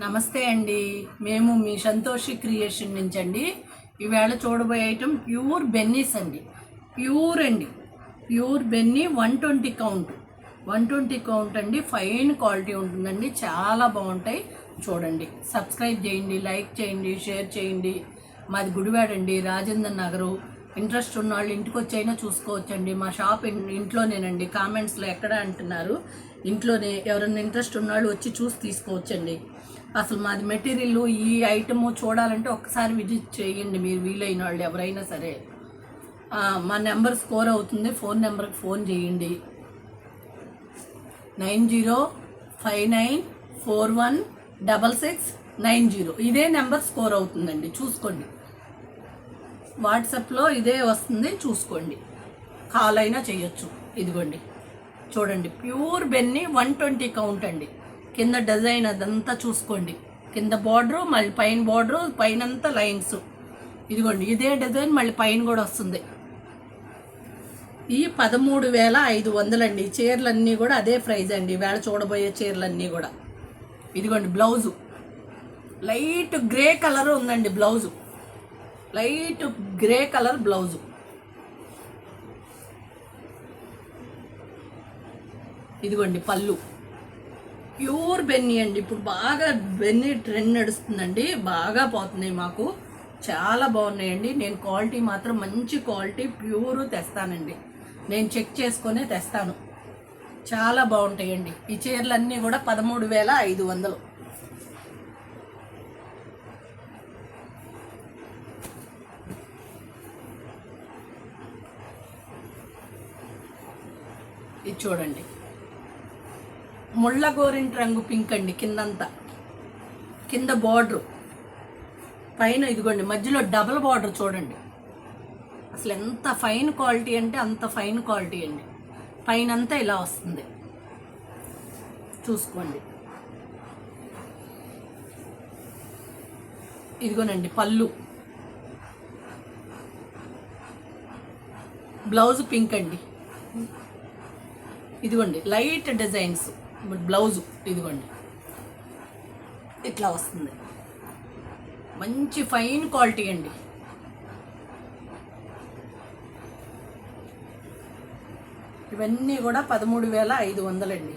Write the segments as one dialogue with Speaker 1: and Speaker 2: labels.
Speaker 1: నమస్తే అండి. మేము మీ సంతోషి క్రియేషన్ నుంచి అండి. ఈవేళ చూడబోయే ఐటమ్ ప్యూర్ బెన్నీస్ అండి. ప్యూర్ అండి, ప్యూర్ బెన్నీ 120 కౌంట్. 120 కౌంట్ అండి. ఫైన్ క్వాలిటీ ఉంటుందండి, చాలా బాగుంటాయి. చూడండి, సబ్స్క్రైబ్ చేయండి, లైక్ చేయండి, షేర్ చేయండి. మాది గుడివాడ అండి, రాజేంద్ర నగరు. ఇంట్రెస్ట్ ఉన్న వాళ్ళు ఇంటికి వచ్చైనా చూసుకోవచ్చండి. మా షాప్ ఇంట్లోనేనండి. కామెంట్స్లో ఎక్కడ అంటున్నారు, ఇంట్లోనే. ఎవరైనా ఇంట్రెస్ట్ ఉన్న వాళ్ళు వచ్చి చూసి తీసుకోవచ్చండి. అసలు మాది మెటీరియల్, ఈ ఐటమ్ చూడాలంటే ఒక్కసారి విజిట్ చేయండి మీరు, వీలైన వాళ్ళు ఎవరైనా సరే. మా నెంబర్ స్కోర్ అవుతుంది, ఫోన్ నెంబర్కి ఫోన్ చేయండి. 9059416690. ఇదే నెంబర్ స్కోర్ అవుతుందండి, చూసుకోండి. వాట్సాప్లో ఇదే వస్తుంది, చూసుకోండి. కాల్ అయినా చేయొచ్చు. ఇదిగోండి, చూడండి, ప్యూర్ బెన్నీ 120 కౌంట్ అండి. కింద డిజైన్ అదంతా చూసుకోండి. కింద బార్డరు, మళ్ళీ పైన బార్డరు, పైనంతా లైన్స్. ఇదిగోండి, ఇదే డిజైన్ మళ్ళీ పైన కూడా వస్తుంది. ఈ 13,500 అండి. చీరలన్నీ కూడా అదే ప్రైజ్ అండి. వేళ చూడబోయే చీరలన్నీ కూడా. ఇదిగోండి, బ్లౌజు లైట్ గ్రే కలర్ ఉందండి. Blouse light grey colour blouse. ఇదిగోండి, పళ్ళు ప్యూర్ బెన్నీ అండి. ఇప్పుడు బాగా బెన్నీ ట్రెండ్ నడుస్తుందండి, బాగా పోతున్నాయి. మాకు చాలా బాగున్నాయండి. నేను క్వాలిటీ మాత్రం మంచి క్వాలిటీ ప్యూర్ తెస్తానండి. నేను చెక్ చేసుకునే తెస్తాను. చాలా బాగుంటాయండి. ఈ చీరలన్నీ కూడా 13,500. ఇది చూడండి, ముళ్ళ గోరింటి రంగు పింక్ అండి. కిందంతా, కింద బార్డరు, పైన ఇదిగోండి మధ్యలో డబల్ బార్డర్. చూడండి, అసలు ఎంత ఫైన్ క్వాలిటీ అంటే అంత ఫైన్ క్వాలిటీ అండి. పైన అంతా ఇలా వస్తుంది, చూసుకోండి. ఇదిగోనండి పళ్ళు. బ్లౌజ్ పింక్ అండి. ఇదిగోండి లైట్ డిజైన్స్ బ్లౌజు. ఇదిగోండి, ఇట్లా వస్తుంది. మంచి ఫైన్ క్వాలిటీ అండి. ఇవన్నీ కూడా 13,500 అండి.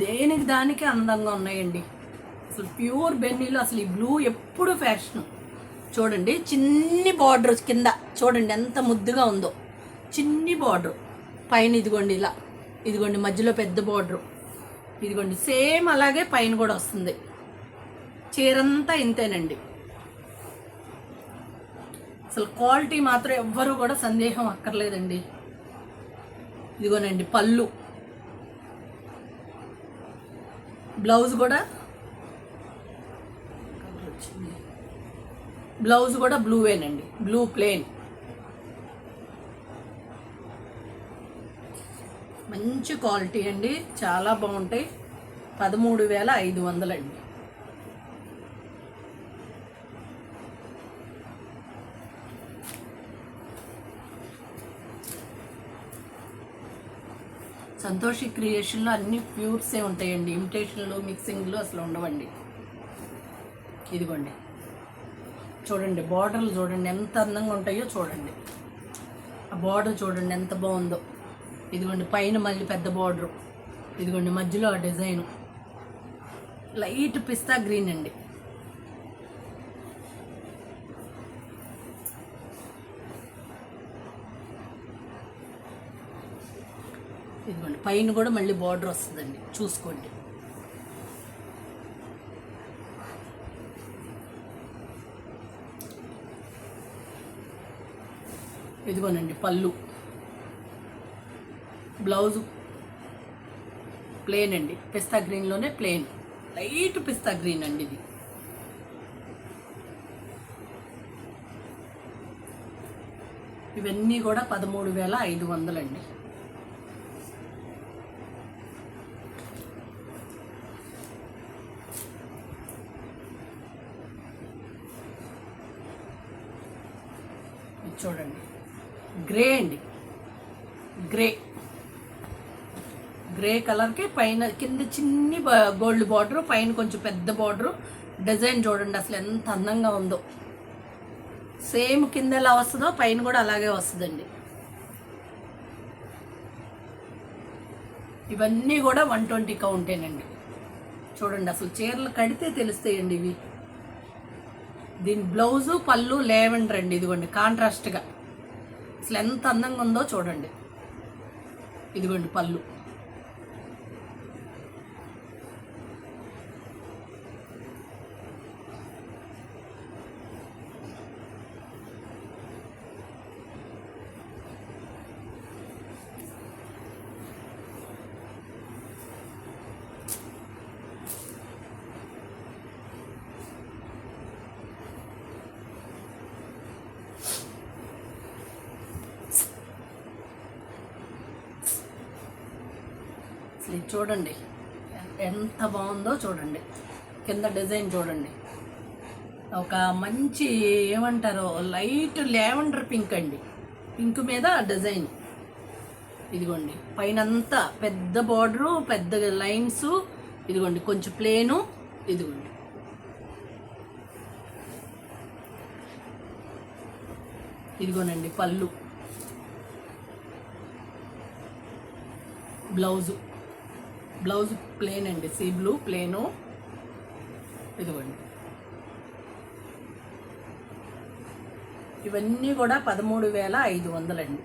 Speaker 1: దేనికి దానికి అందంగా ఉన్నాయండి. అసలు ప్యూర్ బెన్నీలో అసలు ఈ బ్లూ ఎప్పుడు ఫ్యాషన్. చూడండి, చిన్ని బార్డర్ కింద చూడండి ఎంత ముద్దుగా ఉందో. చిన్ని బార్డర్ పైన. ఇదిగోండి ఇలా, ఇదిగోండి మధ్యలో పెద్ద బార్డరు. ఇదిగోండి సేమ్ అలాగే పైన కూడా వస్తుంది. చీరంతా ఇంతేనండి. అసలు క్వాలిటీ మాత్రం ఎవ్వరూ కూడా సందేహం అక్కర్లేదండి. ఇదిగోనండి పళ్ళు. బ్లౌజ్ కూడా, బ్లౌజ్ కూడా బ్లూవేనండి, బ్లూ ప్లెయిన్. మంచి క్వాలిటీ అండి, చాలా బాగుంటాయి. 13,500 అండి. సంతోషి క్రియేషన్లో అన్ని ప్యూర్సే ఉంటాయండి. ఇమిటేషన్లు, మిక్సింగ్లు అసలు ఉండవండి. ఇదిగోండి, చూడండి బార్డర్లు చూడండి ఎంత అందంగా ఉంటాయో. చూడండి ఆ బార్డర్ చూడండి ఎంత బాగుందో. ఇదిగోండి పైన మళ్ళీ పెద్ద బార్డరు. ఇదిగోండి మధ్యలో ఆ డిజైను లైట్ పిస్తా గ్రీన్ అండి. ఇదిగోండి పైన కూడా మళ్ళీ బార్డర్ వస్తుందండి, చూసుకోండి. ఇదిగోనండి పళ్ళు. బ్లౌజు ప్లెయిన్ అండి, పిస్తా గ్రీన్లోనే ప్లెయిన్, లైట్ పిస్తా గ్రీన్ అండి ఇది. ఇవన్నీ కూడా 13,500 అండి. చూడండి, గ్రే అండి, గ్రే గ్రే కలర్కి పైన కింద చిన్ని గోల్డ్ బార్డర్, పైన కొంచెం పెద్ద బార్డర్. డిజైన్ చూడండి అసలు ఎంత అందంగా ఉందో. సేమ్ కింద ఎలా వస్తుందో పైన కూడా అలాగే వస్తుందండి. ఇవన్నీ కూడా 120 కౌంటేనండి. చూడండి అసలు చీరలు కడితే తెలుస్తాయండి ఇవి. దీని బ్లౌజు పళ్ళు లేవెండర్ అండి. ఇదిగోండి కాంట్రాస్ట్గా అసలు ఎంత అందంగా ఉందో చూడండి. ఇదిగోండి పళ్ళు. అసలు ఇది చూడండి ఎంత బాగుందో చూడండి. కింద డిజైన్ చూడండి, ఒక మంచి ఏమంటారో లైట్ లావెండర్ పింక్ అండి. పింక్ మీద డిజైన్. ఇదిగోండి పైనంతా పెద్ద బార్డరు, పెద్ద లైన్స్. ఇదిగోండి కొంచెం ప్లేను. ఇదిగోండి ఇదిగోనండి పళ్ళు, బ్లౌజ్ ప్లేన్ అండి, సీ బ్లూ ప్లేను. ఇదిగోండి ఇవన్నీ కూడా 13,500 అండి.